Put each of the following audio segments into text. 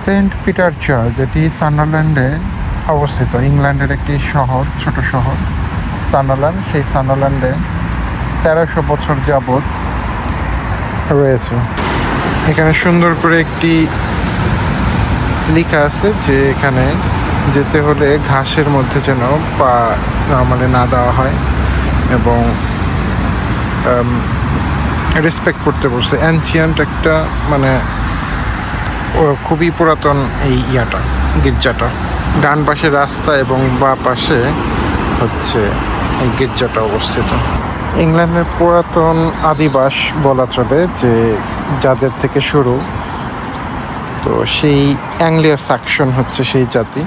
Saint Peter church, এটি সান্ডারল্যান্ডে অবস্থিত। ইংল্যান্ডের একটি শহর, ছোট শহর সান্ডারল্যান্ড। সেই সান্ডারল্যান্ডে 1300 বছর যাবৎ রয়েছে। এখানে সুন্দর করে একটি লেখা আছে যে এখানে যেতে হলে ঘাসের মধ্যে যেন পা নর্মালি না দেওয়া হয় এবং রেসপেক্ট করতে বলছে। অ্যানচিয়েন্ট একটা মানে খুবই পুরাতন এই গির্জাটা। ডান পাশে রাস্তা এবং বাঁ পাশে হচ্ছে এই গির্জাটা অবস্থিত। ইংল্যান্ডের পুরাতন আদিবাস বলা চলে, যে যাদের থেকে শুরু, তো সেই অ্যাংলিও স্যাক্সন হচ্ছে সেই জাতি।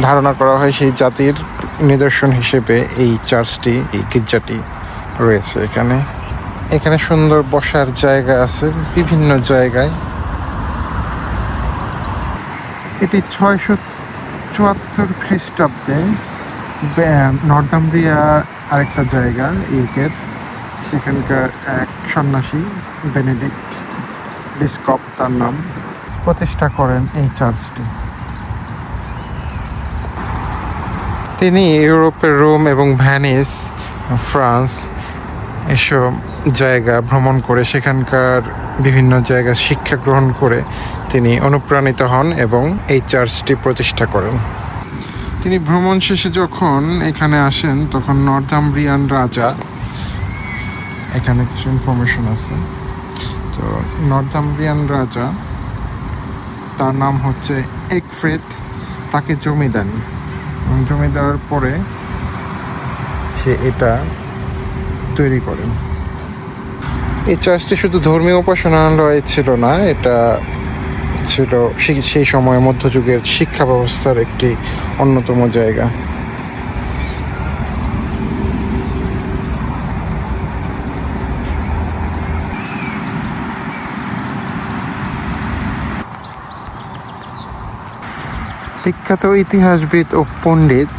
ধারণা করা হয় সেই জাতির নিদর্শন হিসেবে এই চার্চটি, এই গির্জাটি রয়েছে এখানে। এখানে সুন্দর বসার জায়গা আছে বিভিন্ন জায়গায়। এটি 674 খ্রিস্টাব্দে নর্দাম্ব্রিয়া আরেকটা জায়গা ইউকের, সেখানকার এক সন্ন্যাসী বেনেডিক্ট বিশপ তার নাম, প্রতিষ্ঠা করেন এই চার্চটি। তিনি ইউরোপের রোম এবং ভ্যানিস, ফ্রান্স এসব জায়গা ভ্রমণ করে সেখানকার বিভিন্ন জায়গা শিক্ষা গ্রহণ করে তিনি অনুপ্রাণিত হন এবং এই চার্চটি প্রতিষ্ঠা করেন। তিনি ভ্রমণ শেষে যখন এখানে আসেন তখন নর্দাম্ব্রিয়ান রাজা, এখানে কিছু ইনফরমেশন আছে, তো নর্দাম্ব্রিয়ান রাজা, তার নাম হচ্ছে এগফ্রেথ, তাকে জমি দেন এবং জমি দেওয়ার পরে সে এটা তৈরি করেন। এই চার্চটি শুধু ধর্মীয় উপাসনালয় ছিল না, এটা ছিল সেই সময় মধ্যযুগের শিক্ষা ব্যবস্থার একটি অন্যতম জায়গা। বিখ্যাত ইতিহাসবিদ ও পণ্ডিত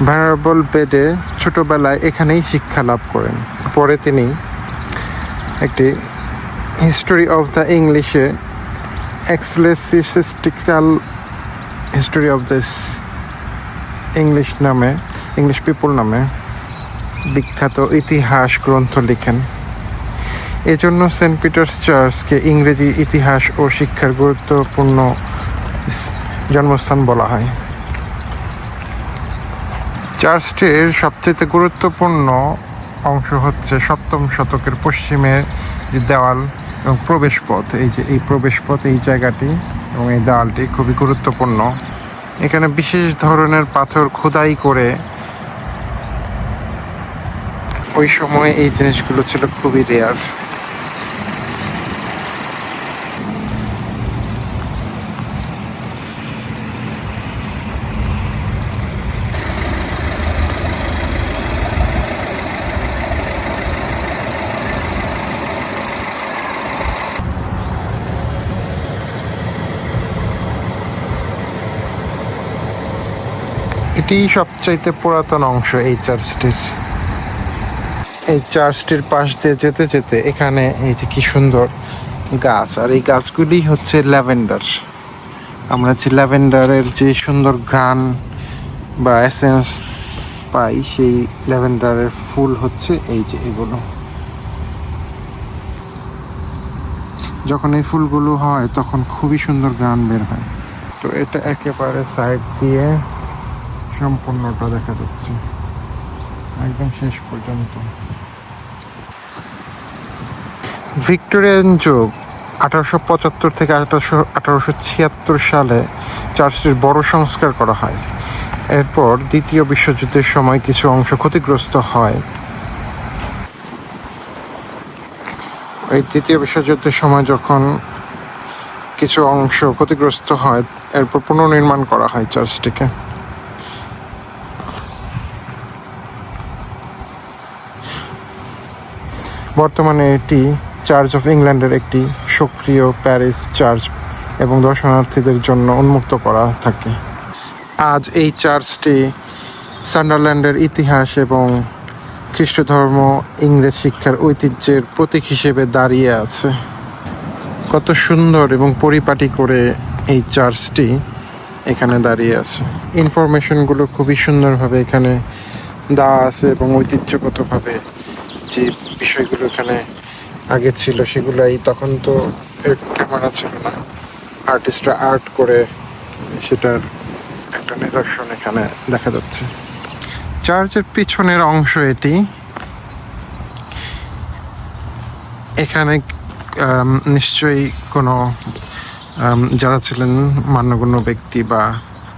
ভ্যানারেবল বেডে ছোটবেলায় এখানেই শিক্ষা লাভ করেন। পরে তিনি একটি হিস্টোরি অফ দ্য ইংলিশে ecclesiastical history of this English people নামে বিখ্যাত ইতিহাস গ্রন্থ লিখেন। এজন্য সেন্ট পিটার্স চার্চকে ইংরেজি ইতিহাস ও শিক্ষার গুরুত্বপূর্ণ জন্মস্থান বলা হয়। চার্চটির সবচেয়ে গুরুত্বপূর্ণ অংশ হচ্ছে 7ম শতকের পশ্চিমের যে দেওয়াল এবং প্রবেশপথ। এই প্রবেশপথ, এই জায়গাটি এবং এই দেওয়ালটি খুবই গুরুত্বপূর্ণ। এখানে বিশেষ ধরনের পাথর খোদাই করে, ওই সময় এই জিনিসগুলো ছিল খুবই রেয়ার। এটি সবচাইতে পুরাতন অংশ এই চার্চটির। এই চার্চটির পাশ দিয়ে যেতে যেতে এখানে এই যে কি সুন্দর গাছ, আর এই গাছগুলি হচ্ছে ল্যাভেন্ডার। আমরা যে ল্যাভেন্ডারের যে সুন্দর ঘ্রাণ বা এসেন্স পাই, সেই ল্যাভেন্ডারের ফুল হচ্ছে এই যে এগুলো। যখন এই ফুলগুলো হয় তখন খুবই সুন্দর ঘ্রাণ বের হয়। তো এটা একেবারে সাইড দিয়ে সম্পূর্ণটা দেখা যাচ্ছে একদম শেষ পর্যন্ত। ভিক্টোরিয়ান যুগ 1875 থেকে 1876 সালে চার্চটির বড় সংস্কার করা হয়। এরপর দ্বিতীয় বিশ্বযুদ্ধের সময় কিছু অংশ ক্ষতিগ্রস্ত হয়। এই দ্বিতীয় বিশ্বযুদ্ধের সময় যখন কিছু অংশ ক্ষতিগ্রস্ত হয়, এরপর পুনর্নির্মাণ করা হয় চার্চটিকে। বর্তমানে এটি চার্চ অফ ইংল্যান্ডের একটি সক্রিয় প্যারিশ চার্চ এবং দর্শনার্থীদের জন্য উন্মুক্ত করা থাকে। আজ এই চার্চটি সান্ডারল্যান্ডের ইতিহাস এবং খ্রিস্ট ধর্ম, ইংরেজ শিক্ষার ঐতিহ্যের প্রতীক হিসেবে দাঁড়িয়ে আছে। কত সুন্দর এবং পরিপাটি করে এই চার্চটি এখানে দাঁড়িয়ে আছে। ইনফরমেশনগুলো খুবই সুন্দরভাবে এখানে দেওয়া আছে এবং ঐতিহ্যগতভাবে যে বিষয়গুলো এখানে আগে ছিল সেগুলাই, তখন তো ক্যামেরা ছিল না, আর্টিস্টরা আর্ট করে সেটার একটা নিদর্শন এখানে দেখা যাচ্ছে। চার্চের পিছনের অংশ এটি। এখানে নিশ্চয়ই কোনো যারা ছিলেন মান্যগণ্য ব্যক্তি বা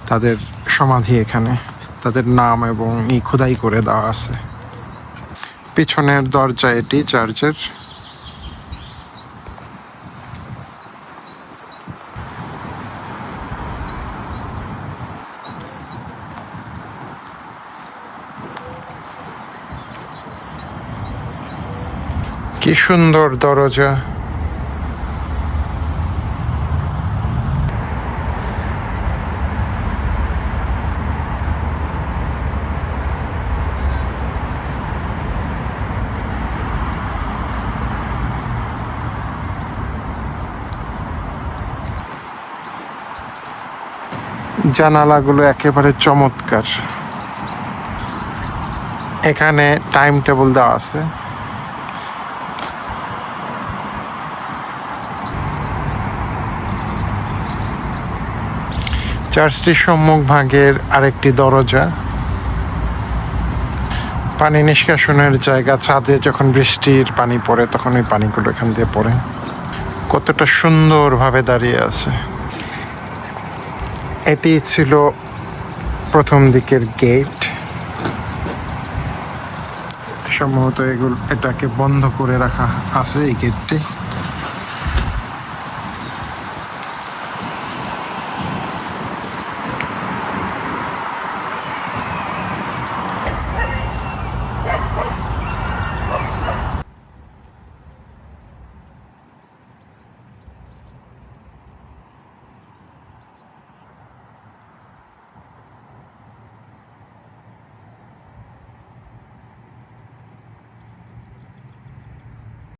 তাদের সমাধি এখানে, তাদের নাম এবং খোদাই করে দেওয়া আছে। পিছনের দরজা এটি চার্চের। কি সুন্দর দরজা! জানালাগুলো একেবারে চমৎকার। এখানে টাইম টেবিল দেওয়া আছে। চার্চটির সম্মুখ ভাগের আরেকটি দরজা। পানি নিষ্কাশনের জায়গা, ছাদে যখন বৃষ্টির পানি পড়ে তখন ওই পানিগুলো এখান দিয়ে পড়ে। কতটা সুন্দরভাবে দাঁড়িয়ে আছে। এটি ছিল প্রথম দিকের গেট। সম্ভবত এটাকে বন্ধ করে রাখা আছে এই গেটটি।